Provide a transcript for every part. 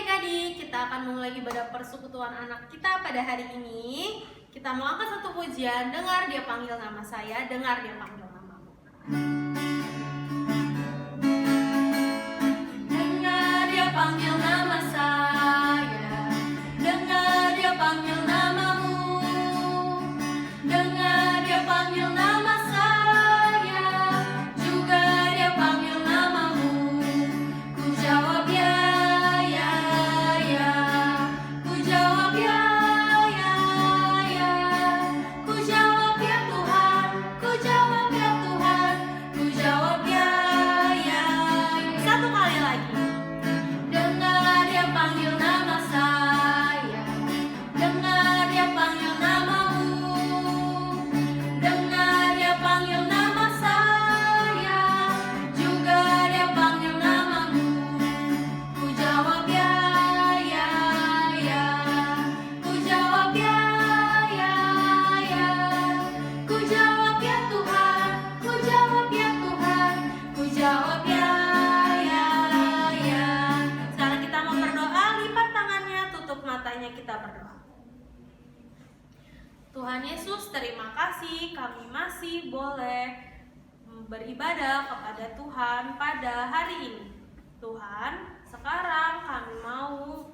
adik-adik, kita akan mulai ibadah persekutuan anak kita pada hari ini. Kita mau angkat satu pujian, dengar dia panggil nama saya, dengar dia panggil namamu. Dengar dia panggil nama saya, dengar dia panggil namamu. Dengar dia panggil nama saya, juga dia panggil namamu. Ku jawab ya, ya, ya. Ku jawab ya, ya, ya. Ku jawab ya Tuhan, ku jawab ya Tuhan. Ku jawab ya, ya. Satu kali lagi. Dengar dia panggil nama saya, dengar dia panggil namamu. Dengar dia panggil nama saya, juga dia panggil namamu. Ku jawab ya, ya, ya. Ku jawab ya, ya, ya. Ku jawab ya Tuhan, ku jawab ya Tuhan. Ku jawab ya, ya, ya. Sekarang kita mau berdoa, lipat tangannya, tutup matanya, kita berdoa. Tuhan Yesus, terima kasih kami masih boleh beribadah kepada Tuhan pada hari ini. Tuhan, sekarang kami mau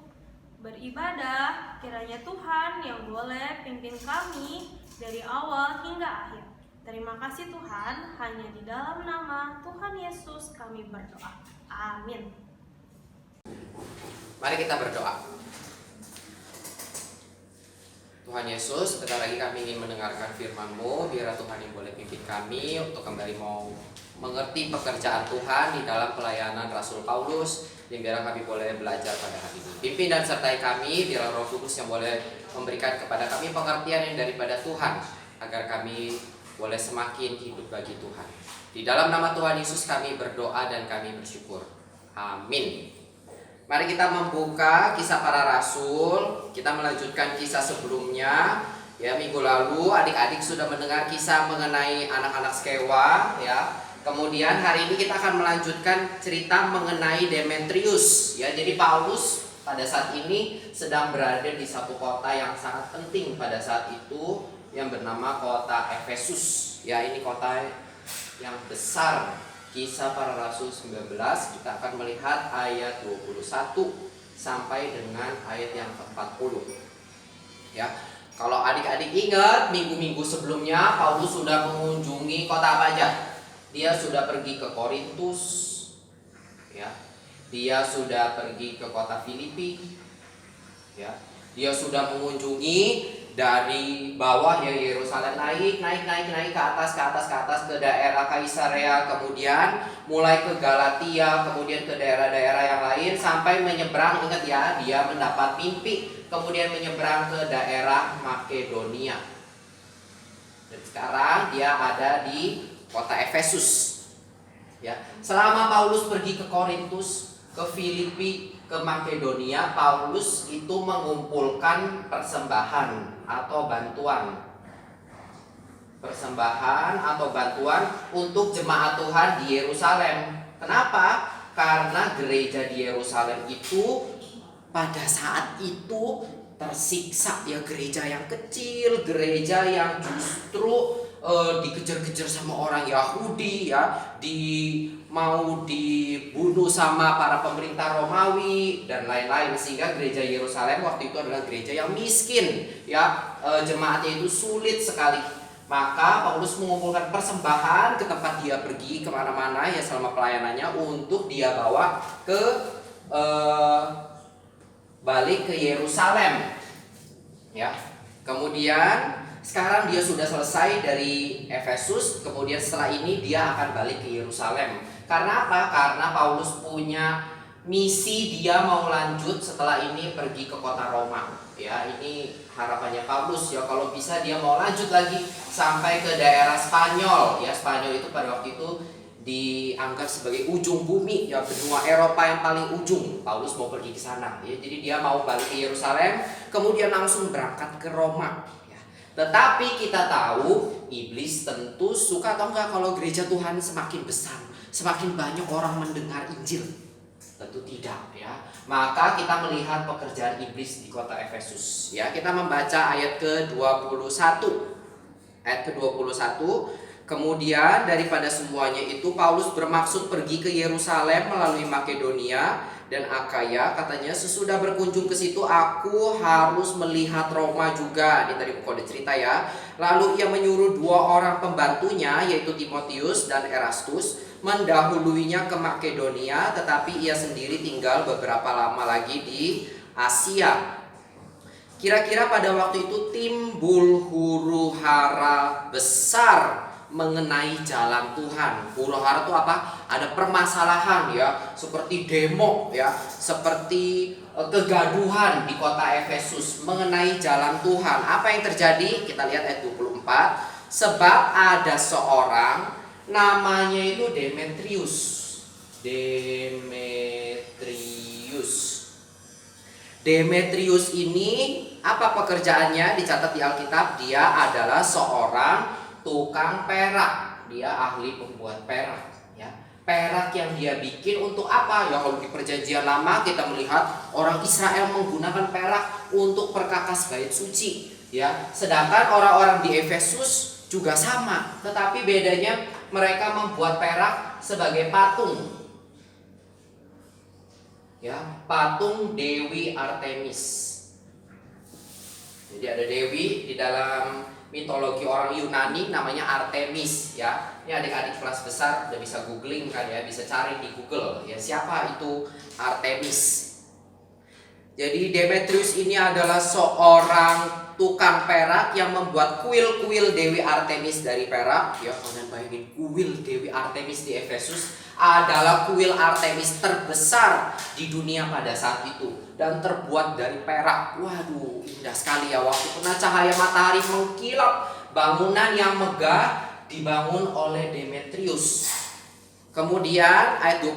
beribadah, kiranya Tuhan yang boleh pimpin kami dari awal hingga akhir. Terima kasih Tuhan, hanya di dalam nama Tuhan Yesus kami berdoa. Amin. Mari kita berdoa. Tuhan Yesus, sebentar lagi kami ingin mendengarkan firman-Mu. Biar Tuhan yang boleh pimpin kami untuk kembali mau mengerti pekerjaan Tuhan di dalam pelayanan Rasul Paulus, yang biar kami boleh belajar pada hari ini. Pimpin dan sertai kami, biar Roh Kudus yang boleh memberikan kepada kami pengertian yang daripada Tuhan, agar kami boleh semakin hidup bagi Tuhan. Di dalam nama Tuhan Yesus kami berdoa dan kami bersyukur. Amin. Mari kita membuka Kisah Para Rasul. Kita melanjutkan kisah sebelumnya. Ya, minggu lalu adik-adik sudah mendengar kisah mengenai anak-anak Skewa, ya. Kemudian hari ini kita akan melanjutkan cerita mengenai Demetrius, ya. Jadi Paulus pada saat ini sedang berada di satu kota yang sangat penting pada saat itu, yang bernama kota Efesus. Ya, ini kota yang besar. Kisah Para Rasul 19, kita akan melihat ayat 21 sampai dengan ayat yang ke-40. Ya. Kalau adik-adik ingat, minggu-minggu sebelumnya Paulus sudah mengunjungi kota apa aja? Dia sudah pergi ke Korintus, ya. Dia sudah pergi ke kota Filipi, ya. Dia sudah mengunjungi dari bawah, ya, Yerusalem, naik ke atas ke daerah Kaisarea, kemudian mulai ke Galatia, kemudian ke daerah-daerah yang lain sampai menyeberang. Ingat ya, dia mendapat mimpi, kemudian menyeberang ke daerah Makedonia. Dan sekarang dia ada di kota Efesus. Ya, selama Paulus pergi ke Korintus, ke Filipi, ke Makedonia, Paulus itu mengumpulkan persembahan atau bantuan. Persembahan atau bantuan untuk jemaat Tuhan di Yerusalem. Kenapa? Karena gereja di Yerusalem itu pada saat itu tersiksa, ya, gereja yang kecil, gereja yang justru dikejar-kejar sama orang Yahudi, ya, mau dibunuh sama para pemerintah Romawi dan lain-lain, sehingga gereja Yerusalem waktu itu adalah gereja yang miskin, ya, jemaatnya itu sulit sekali. Maka Paulus mengumpulkan persembahan ke tempat dia pergi kemana-mana, ya, selama pelayanannya, untuk dia bawa ke balik ke Yerusalem, ya. Kemudian sekarang dia sudah selesai dari Efesus, kemudian setelah ini dia akan balik ke Yerusalem. Karena apa? Karena Paulus punya misi, dia mau lanjut setelah ini pergi ke kota Roma. Ya, ini harapannya Paulus, ya, kalau bisa dia mau lanjut lagi sampai ke daerah Spanyol. Ya, Spanyol itu pada waktu itu dianggap sebagai ujung bumi, ya, benua Eropa yang paling ujung. Paulus mau pergi ke sana, ya. Jadi dia mau balik ke Yerusalem, kemudian langsung berangkat ke Roma. Tetapi kita tahu iblis tentu suka atau enggak kalau gereja Tuhan semakin besar, semakin banyak orang mendengar Injil. Tentu tidak ya. Maka kita melihat pekerjaan iblis di kota Efesus ya. Kita membaca ayat ke-21. Ayat ke-21, kemudian daripada semuanya itu Paulus bermaksud pergi ke Yerusalem melalui Makedonia dan Akaya. Katanya sesudah berkunjung ke situ aku harus melihat Roma juga. Ini tadi kode cerita ya. Lalu ia menyuruh 2 orang pembantunya yaitu Timotius dan Erastus mendahuluinya ke Makedonia, tetapi ia sendiri tinggal beberapa lama lagi di Asia. Kira-kira pada waktu itu timbul huru-hara besar mengenai jalan Tuhan. Huru-hara itu apa? Ada permasalahan ya, seperti demo ya, seperti kegaduhan di kota Efesus mengenai jalan Tuhan. Apa yang terjadi? Kita lihat ayat 24. Sebab ada seorang namanya itu Demetrius. Demetrius ini apa pekerjaannya? Dicatat di Alkitab, dia adalah seorang tukang perak. Dia ahli pembuat perak ya. Perak yang dia bikin untuk apa? Ya kalau di perjanjian lama kita melihat orang Israel menggunakan perak untuk perkakas bait suci ya. Sedangkan orang-orang di Efesus juga sama, tetapi bedanya mereka membuat perak sebagai patung. Ya, patung Dewi Artemis. Jadi ada dewi di dalam mitologi orang Yunani namanya Artemis ya. Ini adik-adik kelas besar udah bisa googling kan ya, bisa cari di Google ya siapa itu Artemis. Jadi Demetrius ini adalah seorang tukang perak yang membuat kuil-kuil Dewi Artemis dari perak ya. Kalian bayangin, kuil Dewi Artemis di Efesus adalah kuil Artemis terbesar di dunia pada saat itu dan terbuat dari perak. Waduh, indah sekali ya. Waktu kena cahaya matahari mengkilap, bangunan yang megah dibangun oleh Demetrius. Kemudian ayat 25,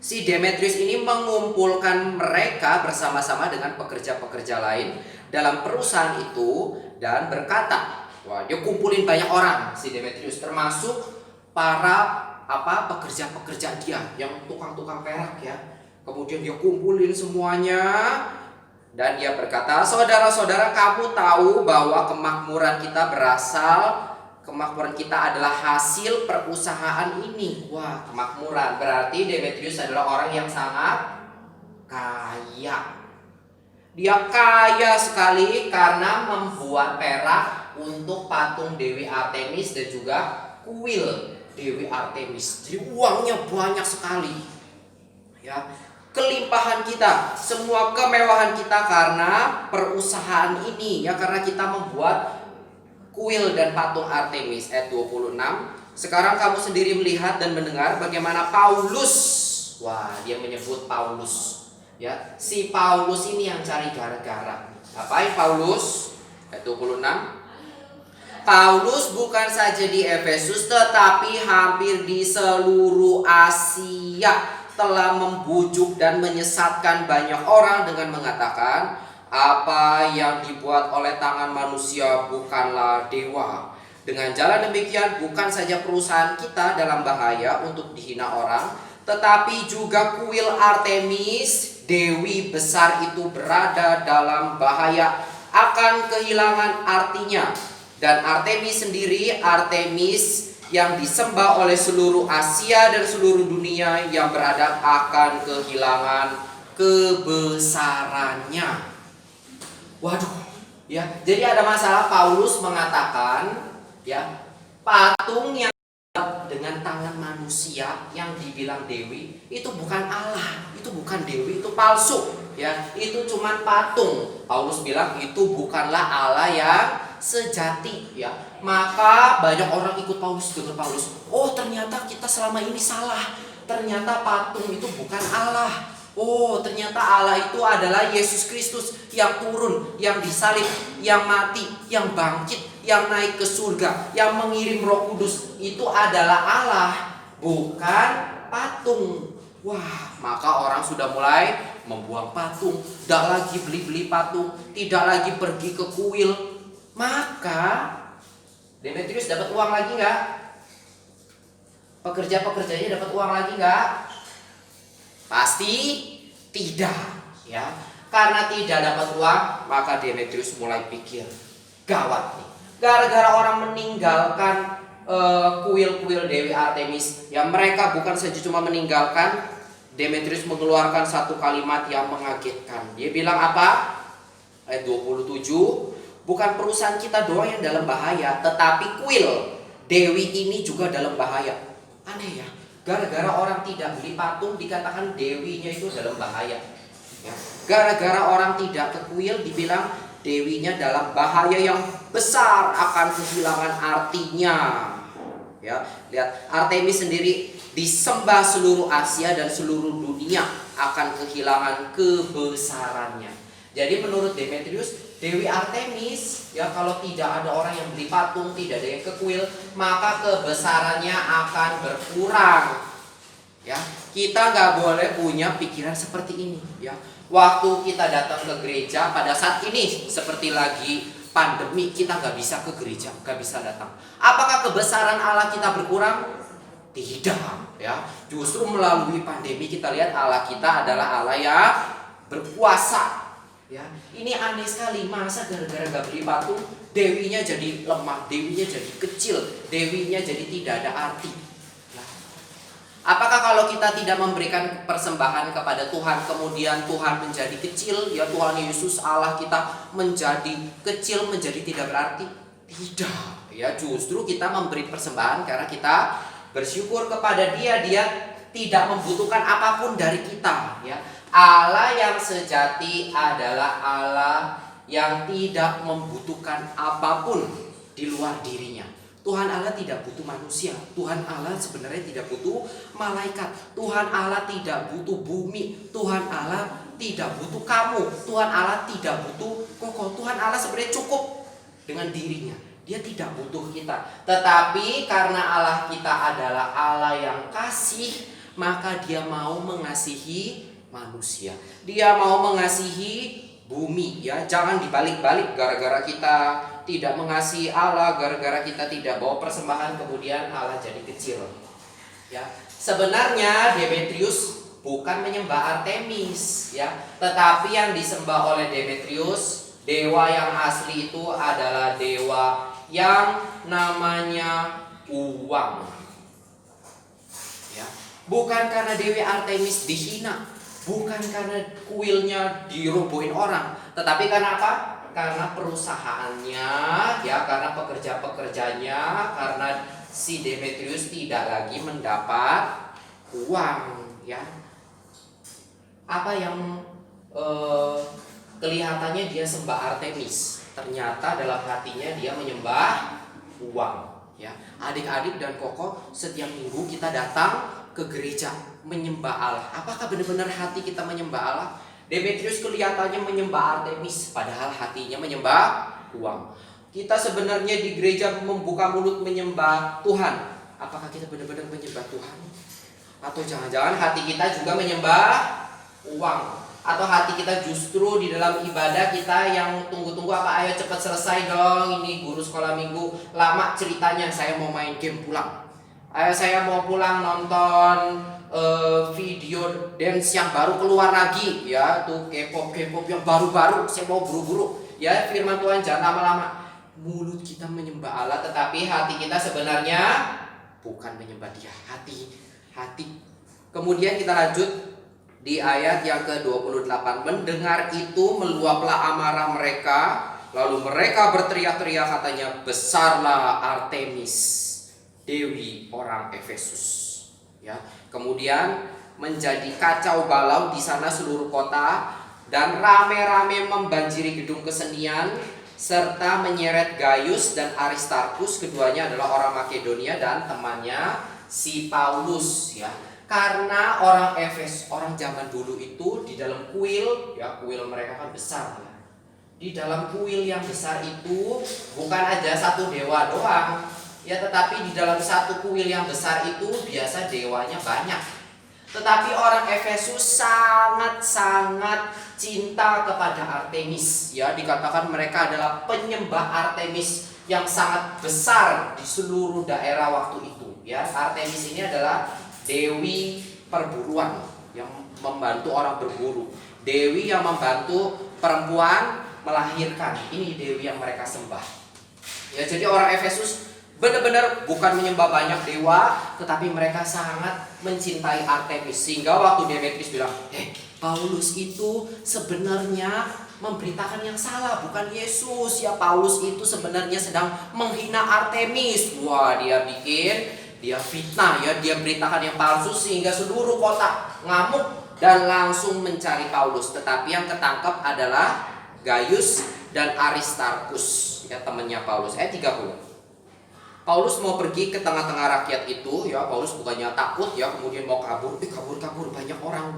si Demetrius ini mengumpulkan mereka bersama-sama dengan pekerja-pekerja lain dalam perusahaan itu dan berkata, wah, dia kumpulin banyak orang si Demetrius, termasuk para pekerja-pekerja dia yang tukang-tukang perak ya. Kemudian dia kumpulin semuanya dan dia berkata, saudara-saudara, kamu tahu bahwa kemakmuran kita adalah hasil perusahaan ini. Wah, kemakmuran berarti Demetrius adalah orang yang sangat kaya. Dia kaya sekali karena membuat perak untuk patung Dewi Artemis dan juga kuil Dewi Artemis. Jadi uangnya banyak sekali. Ya, kelimpahan kita, semua kemewahan kita karena perusahaan ini ya, karena kita membuat kuil dan patung Artemis. Ayat 26. Sekarang kamu sendiri melihat dan mendengar bagaimana Paulus, wah, dia menyebut Paulus ya, si Paulus ini yang cari gara-gara. Ngapain Paulus? Ayat 26. Paulus bukan saja di Efesus tetapi hampir di seluruh Asia telah membujuk dan menyesatkan banyak orang dengan mengatakan apa yang dibuat oleh tangan manusia bukanlah dewa. Dengan jalan demikian bukan saja perusahaan kita dalam bahaya untuk dihina orang, tetapi juga kuil Artemis Dewi besar itu berada dalam bahaya, akan kehilangan artinya. Dan Artemis sendiri, Artemis yang disembah oleh seluruh Asia dan seluruh dunia yang beradab akan kehilangan kebesarannya. Waduh, ya. Jadi ada masalah. Paulus mengatakan, ya, patung yang dengan tangan manusia yang dibilang dewi itu bukan Allah, itu bukan dewi, itu palsu, ya. Itu cuman patung. Paulus bilang itu bukanlah Allah yang sejati, ya. Maka banyak orang ikut Paulus, dengar Paulus. Oh, ternyata kita selama ini salah. Ternyata patung itu bukan Allah. Oh, ternyata Allah itu adalah Yesus Kristus yang turun, yang disalib, yang mati, yang bangkit, yang naik ke surga, yang mengirim Roh Kudus. Itu adalah Allah, bukan patung. Wah, maka orang sudah mulai membuang patung, tidak lagi beli-beli patung, tidak lagi pergi ke kuil. Maka Demetrius dapat uang lagi nggak? Pekerja-pekerjanya dapat uang lagi nggak? Pasti tidak, ya. Karena tidak dapat uang, maka Demetrius mulai pikir, gawat nih. Gara-gara orang meninggalkan kuil-kuil Dewi Artemis, ya mereka bukan saja cuma meninggalkan. Demetrius mengeluarkan satu kalimat yang mengagetkan. Dia bilang apa? Ayat 27, bukan perusahaan kita doang yang dalam bahaya, tetapi kuil Dewi ini juga dalam bahaya. Aneh ya, gara-gara orang tidak beli patung dikatakan dewinya itu dalam bahaya, ya. Gara-gara orang tidak ke kuil dibilang dewinya dalam bahaya yang besar, akan kehilangan artinya, ya. Lihat, Artemis sendiri disembah seluruh Asia dan seluruh dunia, akan kehilangan kebesarannya. Jadi menurut Demetrius, Dewi Artemis, ya kalau tidak ada orang yang beli patung, tidak ada yang ke kuil, maka kebesarannya akan berkurang. Ya, kita nggak boleh punya pikiran seperti ini. Ya, waktu kita datang ke gereja pada saat ini seperti lagi pandemi, kita nggak bisa ke gereja, nggak bisa datang. Apakah kebesaran Allah kita berkurang? Tidak. Ya, justru melalui pandemi kita lihat Allah kita adalah Allah yang berkuasa. Ya, ini aneh sekali, masa gara-gara gak beli patung dewinya jadi lemah, dewinya jadi kecil, dewinya jadi tidak ada arti. Nah, apakah kalau kita tidak memberikan persembahan kepada Tuhan, kemudian Tuhan menjadi kecil, ya Tuhan Yesus Allah kita menjadi kecil, menjadi tidak berarti? Tidak. Ya, justru kita memberi persembahan karena kita bersyukur kepada Dia, Dia tidak membutuhkan apapun dari kita, ya. Allah yang sejati adalah Allah yang tidak membutuhkan apapun di luar dirinya. Tuhan Allah tidak butuh manusia. Tuhan Allah sebenarnya tidak butuh malaikat. Tuhan Allah tidak butuh bumi. Tuhan Allah tidak butuh kamu. Tuhan Allah tidak butuh koko. Tuhan Allah sebenarnya cukup dengan dirinya. Dia tidak butuh kita. Tetapi karena Allah kita adalah Allah yang kasih, maka Dia mau mengasihi manusia. Dia mau mengasihi bumi, ya. Jangan dibalik-balik, gara-gara kita tidak mengasihi Allah, gara-gara kita tidak bawa persembahan kemudian Allah jadi kecil. Ya. Sebenarnya Demetrius bukan menyembah Artemis, ya, tetapi yang disembah oleh Demetrius, dewa yang asli itu adalah dewa yang namanya uang. Ya. Bukan karena Dewi Artemis dihina, bukan karena kuilnya dirobohin orang, tetapi karena apa? Karena perusahaannya, ya, karena pekerja-pekerjanya, karena si Demetrius tidak lagi mendapat uang, ya. Apa yang kelihatannya dia sembah Artemis, ternyata dalam hatinya dia menyembah uang, ya. Adik-adik dan Koko, setiap minggu kita datang ke gereja menyembah Allah. Apakah benar-benar hati kita menyembah Allah? Demetrius kelihatannya menyembah Artemis, padahal hatinya menyembah uang. Kita sebenarnya di gereja membuka mulut menyembah Tuhan. Apakah kita benar-benar menyembah Tuhan? Atau jangan-jangan hati kita juga menyembah uang? Atau hati kita justru di dalam ibadah kita yang tunggu-tunggu, apa, ayo cepat selesai dong, ini guru sekolah minggu lama ceritanya, saya mau main game pulang. Ayo saya mau pulang nonton video dance yang baru keluar lagi, ya, tuh K-pop yang baru-baru, saya mau buru-buru. Ya, firman Tuhan jangan lama-lama. Mulut kita menyembah Allah, tetapi hati kita sebenarnya bukan menyembah Dia. Hati. Kemudian kita lanjut di ayat yang ke-28. Mendengar itu meluaplah amarah mereka, lalu mereka berteriak-teriak katanya, besarlah Artemis, dewi orang Efesus. Ya, kemudian menjadi kacau balau di sana seluruh kota, dan rame-rame membanjiri gedung kesenian serta menyeret Gaius dan Aristarkus, keduanya adalah orang Makedonia dan temannya si Paulus, ya. Karena orang Efes, orang zaman dulu itu di dalam kuil, ya, kuil mereka kan besar, ya. Di dalam kuil yang besar itu bukan aja satu dewa doang, ya, tetapi di dalam satu kuil yang besar itu biasa dewanya banyak. Tetapi orang Efesus sangat-sangat cinta kepada Artemis, ya. Dikatakan mereka adalah penyembah Artemis yang sangat besar di seluruh daerah waktu itu, ya. Artemis ini adalah dewi perburuan yang membantu orang berburu. Dewi yang membantu perempuan melahirkan. Ini dewi yang mereka sembah. Ya, jadi orang Efesus benar-benar bukan menyembah banyak dewa, tetapi mereka sangat mencintai Artemis. Sehingga waktu Demetrius bilang, Paulus itu sebenarnya memberitakan yang salah, bukan Yesus. Ya, Paulus itu sebenarnya sedang menghina Artemis. Wah, dia fitnah ya, dia beritakan yang palsu sehingga seluruh kota ngamuk dan langsung mencari Paulus. Tetapi yang ketangkep adalah Gaius dan Aristarkus, ya, temannya Paulus. Ayat 30. Paulus mau pergi ke tengah-tengah rakyat itu, ya. Paulus bukannya takut ya, kemudian mau kabur. Kabur, banyak orang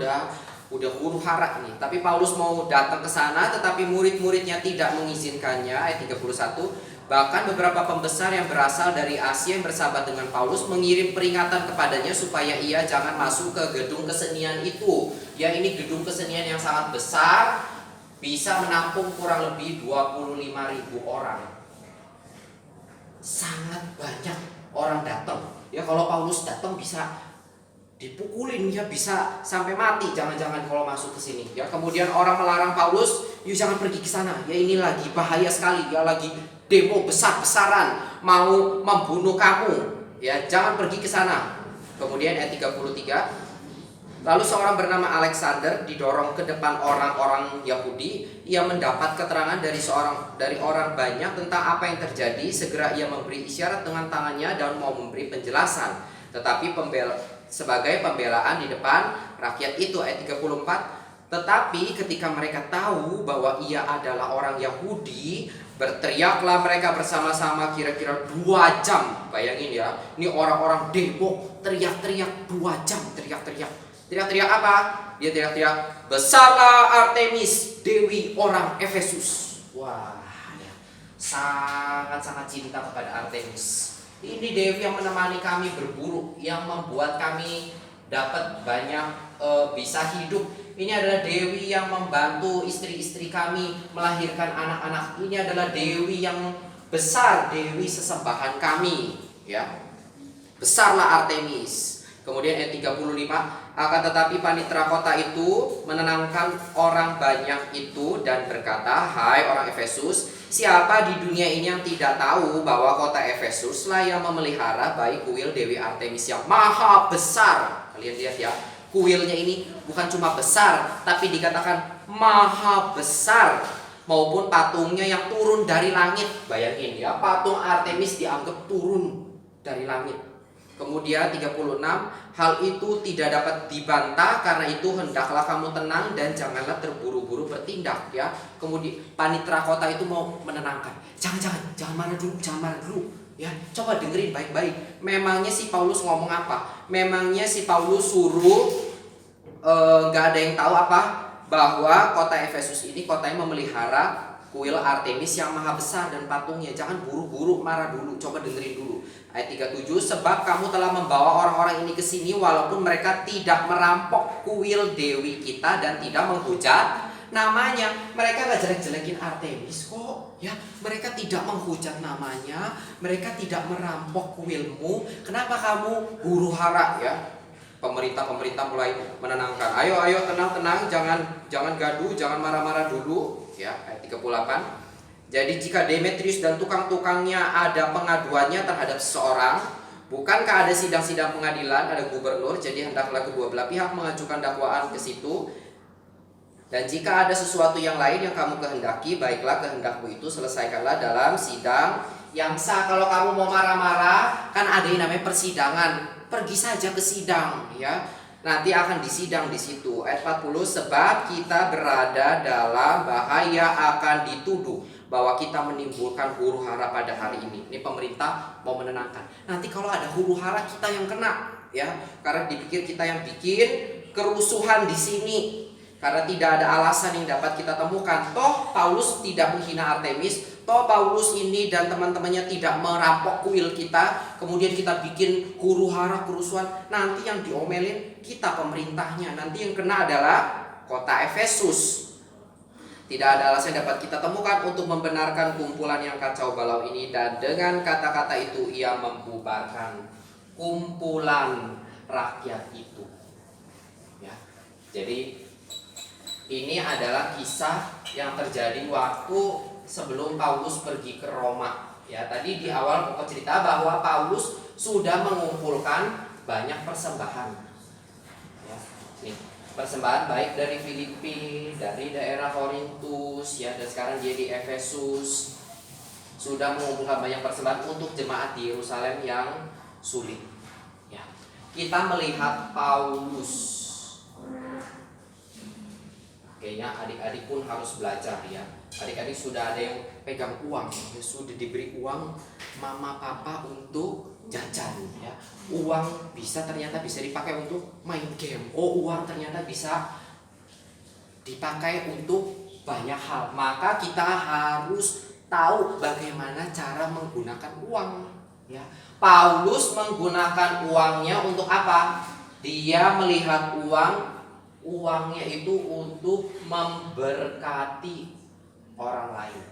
udah huru hara nih. Tapi Paulus mau datang ke sana, tetapi murid-muridnya tidak mengizinkannya. Ayat 31. Bahkan beberapa pembesar yang berasal dari Asia yang bersahabat dengan Paulus mengirim peringatan kepadanya supaya ia jangan masuk ke gedung kesenian itu. Ya, ini gedung kesenian yang sangat besar, bisa menampung kurang lebih 25.000 orang. Sangat banyak orang datang. Ya, kalau Paulus datang bisa dipukulin, ya, bisa sampai mati. Jangan-jangan kalau masuk ke sini. Ya, kemudian orang melarang Paulus, "Yuk, jangan pergi ke sana. Ya, ini lagi bahaya sekali. Ya, lagi demo besar-besaran mau membunuh kamu. Ya, jangan pergi ke sana." Kemudian ayat 33. Lalu seorang bernama Alexander didorong ke depan orang-orang Yahudi. Ia mendapat keterangan dari orang banyak tentang apa yang terjadi. Segera ia memberi isyarat dengan tangannya dan mau memberi penjelasan. Tetapi sebagai pembelaan di depan rakyat itu, ayat 34. Tetapi ketika mereka tahu bahwa ia adalah orang Yahudi, berteriaklah mereka bersama-sama kira-kira 2 jam. Bayangin ya, ini orang-orang demo teriak-teriak 2 jam, teriak-teriak. Teriak-teriak apa? Dia teriak-teriak, "Besarlah Artemis, dewi orang Efesus." Wah, ya, sangat-sangat cinta kepada Artemis. Ini dewi yang menemani kami berburu, yang membuat kami dapat banyak bisa hidup. Ini adalah dewi yang membantu istri-istri kami melahirkan anak-anak. Ini adalah dewi yang besar, dewi sesembahan kami, ya. Besarlah Artemis. Kemudian ayat 35, akan tetapi panitera kota itu menenangkan orang banyak itu dan berkata, "Hai orang Efesus, siapa di dunia ini yang tidak tahu bahwa kota Efesuslah yang memelihara baik kuil Dewi Artemis yang maha besar." Kalian lihat ya, kuilnya ini bukan cuma besar, tapi dikatakan maha besar, maupun patungnya yang turun dari langit. Bayangin ya, patung Artemis dianggap turun dari langit. Kemudian 36, hal itu tidak dapat dibantah, karena itu hendaklah kamu tenang dan janganlah terburu-buru bertindak, ya. Kemudian panitera kota itu mau menenangkan. Jangan marah dulu, ya. Coba dengerin baik-baik. Memangnya si Paulus ngomong apa? Memangnya si Paulus suruh gak ada yang tahu apa? Bahwa kota Efesus ini kotanya memelihara kuil Artemis yang maha besar dan patungnya. Jangan buru-buru marah dulu, coba dengerin dulu. Ayat 37, sebab kamu telah membawa orang-orang ini ke sini walaupun mereka tidak merampok kuil dewi kita dan tidak menghujat namanya. Mereka gak jelek-jelekin Artemis kok, ya. Mereka tidak menghujat namanya, mereka tidak merampok kuilmu. Kenapa kamu huru hara, ya? Pemerintah mulai menenangkan. Ayo tenang, jangan gaduh, jangan marah-marah dulu, ya. Ayat 38. Jadi jika Demetrius dan tukang-tukangnya ada pengaduannya terhadap seseorang, bukankah ada sidang-sidang pengadilan, ada gubernur, jadi hendaklah kedua belah pihak mengajukan dakwaan ke situ. Dan jika ada sesuatu yang lain yang kamu kehendaki, baiklah kehendakmu itu selesaikanlah dalam sidang yang sah. Kalau kamu mau marah-marah, kan ada yang namanya persidangan. Pergi saja ke sidang, ya. Nanti akan disidang di situ. Ayat 40, sebab kita berada dalam bahaya akan dituduh bahwa kita menimbulkan huru hara pada hari ini. Ini pemerintah mau menenangkan. Nanti kalau ada huru hara kita yang kena, ya. Karena dipikir kita yang bikin kerusuhan di sini. Karena tidak ada alasan yang dapat kita temukan. Toh Paulus tidak menghina Artemis. Toh Paulus ini dan teman-temannya tidak merampok kuil kita. Kemudian kita bikin huru hara kerusuhan. Nanti yang diomelin kita pemerintahnya. Nanti yang kena adalah kota Efesus. Tidak ada alasan yang dapat kita temukan untuk membenarkan kumpulan yang kacau balau ini. Dan dengan kata-kata itu ia membubarkan kumpulan rakyat itu, ya. Jadi ini adalah kisah yang terjadi waktu sebelum Paulus pergi ke Roma. Ya, tadi di awal pokok cerita bahwa Paulus sudah mengumpulkan banyak persembahan. Ya, nih, persembahan baik dari Filipi, dari daerah Korintus, ya, dan sekarang dia di Efesus. Sudah mengumpulkan banyak persembahan untuk jemaat di Yerusalem yang sulit. Ya, kita melihat Paulus. Kayaknya adik-adik pun harus belajar ya. Adik-adik sudah ada yang pegang uang, ya, sudah diberi uang mama papa untuk jajan ya. Uang ternyata bisa dipakai untuk main game. Oh, uang ternyata bisa dipakai untuk banyak hal. Maka kita harus tahu bagaimana cara menggunakan uang ya. Paulus menggunakan uangnya untuk apa? Dia melihat uangnya itu untuk memberkati orang lain.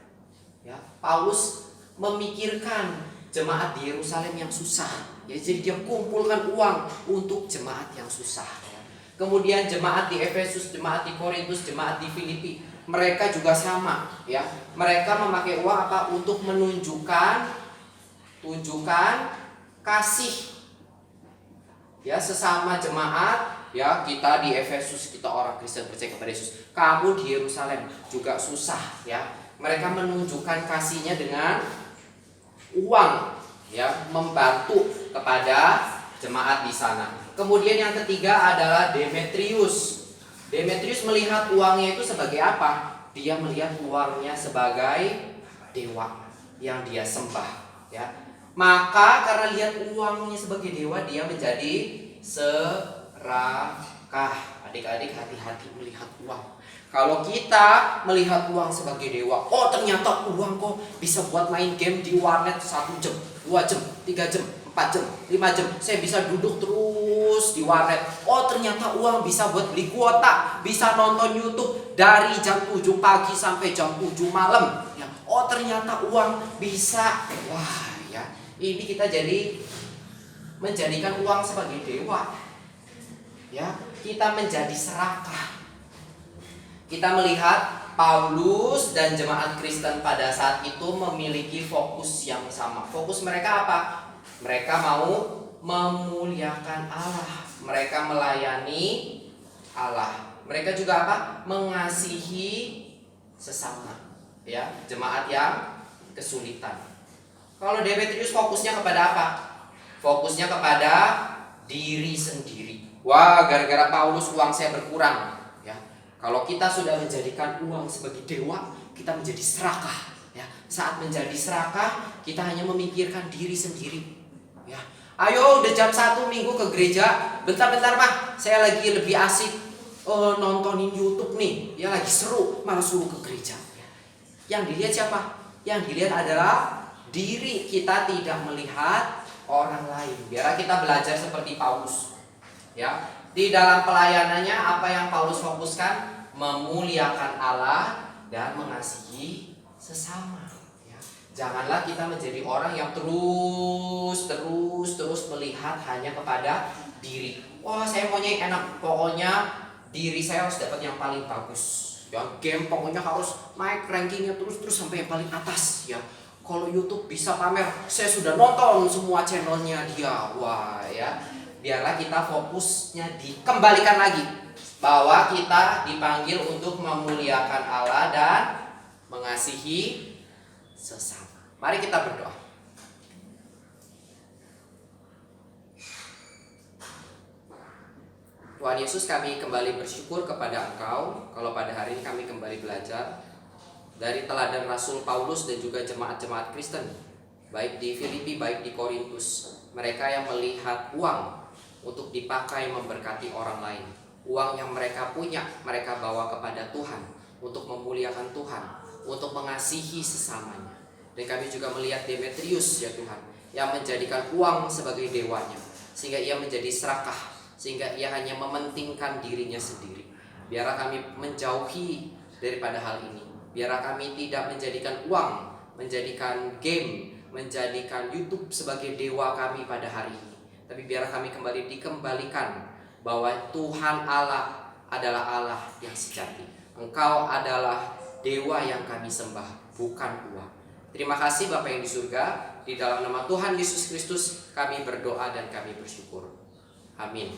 Ya, Paulus memikirkan jemaat di Yerusalem yang susah. Ya, jadi dia kumpulkan uang untuk jemaat yang susah. Ya. Kemudian jemaat di Efesus, jemaat di Korintus, jemaat di Filipi, mereka juga sama. Ya, mereka memakai uang apa? Untuk menunjukkan kasih. Ya, sesama jemaat. Ya, kita di Efesus, kita orang Kristen percaya kepada Yesus. Kamu di Yerusalem juga susah ya. Mereka menunjukkan kasihnya dengan uang ya, membantu kepada jemaat di sana. Kemudian yang ketiga adalah Demetrius. Demetrius melihat uangnya itu sebagai apa? Dia melihat uangnya sebagai dewa yang dia sembah ya. Maka karena lihat uangnya sebagai dewa, dia menjadi serakah. Adik-adik hati-hati melihat uang. Kalau kita melihat uang sebagai dewa, oh ternyata uang kok bisa buat main game di warnet 1 jam, 2 jam, 3 jam, 4 jam, 5 jam. Saya bisa duduk terus di warnet. Oh ternyata uang bisa buat beli kuota, bisa nonton YouTube dari jam 7 pagi sampai jam 7 malam. Ya. Oh ternyata uang bisa. Wah ya, ini kita jadi menjadikan uang sebagai dewa. Ya, kita menjadi serakah. Kita melihat Paulus dan jemaat Kristen pada saat itu memiliki fokus yang sama. Fokus mereka apa? Mereka mau memuliakan Allah. Mereka melayani Allah. Mereka juga apa? Mengasihi sesama. Ya, jemaat yang kesulitan. Kalau Demetrius fokusnya kepada apa? Fokusnya kepada diri sendiri. Wah, gara-gara Paulus uang saya berkurang. Ya, kalau kita sudah menjadikan uang sebagai dewa, kita menjadi serakah. Ya, saat menjadi serakah, kita hanya memikirkan diri sendiri. Ya, ayo udah jam 1 minggu ke gereja. Bentar-bentar Pak, saya lagi lebih asik nontonin YouTube nih. Ya lagi seru, malah suruh ke gereja. Ya. Yang dilihat siapa? Yang dilihat adalah diri. Kita tidak melihat orang lain. Biar kita belajar seperti Paulus. Ya, di dalam pelayanannya apa yang Paulus fokuskan? Memuliakan Allah dan mengasihi sesama. Ya. Janganlah kita menjadi orang yang terus melihat hanya kepada diri. Wah, saya maunya yang enak. Pokoknya diri saya harus dapat yang paling bagus. Ya, game pokoknya harus naik rankingnya terus sampai yang paling atas. Ya. Kalau YouTube bisa pamer, saya sudah nonton semua channelnya dia. Wah, ya. Biarlah kita fokusnya dikembalikan lagi bahwa kita dipanggil untuk memuliakan Allah dan mengasihi sesama. Mari kita berdoa. Tuhan Yesus, kami kembali bersyukur kepada Engkau kalau pada hari ini kami kembali belajar dari teladan Rasul Paulus dan juga jemaat-jemaat Kristen, baik di Filipi, baik di Korintus. Mereka yang melihat uang untuk dipakai memberkati orang lain. Uang yang mereka punya, mereka bawa kepada Tuhan untuk memuliakan Tuhan, untuk mengasihi sesamanya. Dan kami juga melihat Demetrius ya Tuhan, yang menjadikan uang sebagai dewanya, sehingga ia menjadi serakah, sehingga ia hanya mementingkan dirinya sendiri. Biarlah kami menjauhi daripada hal ini. Biarlah kami tidak menjadikan uang, menjadikan game, menjadikan YouTube sebagai dewa kami pada hari ini. Tapi biarlah kami kembali dikembalikan bahwa Tuhan Allah adalah Allah yang sejati. Engkau adalah dewa yang kami sembah, bukan uang. Terima kasih Bapa yang di surga, di dalam nama Tuhan Yesus Kristus kami berdoa dan kami bersyukur. Amin.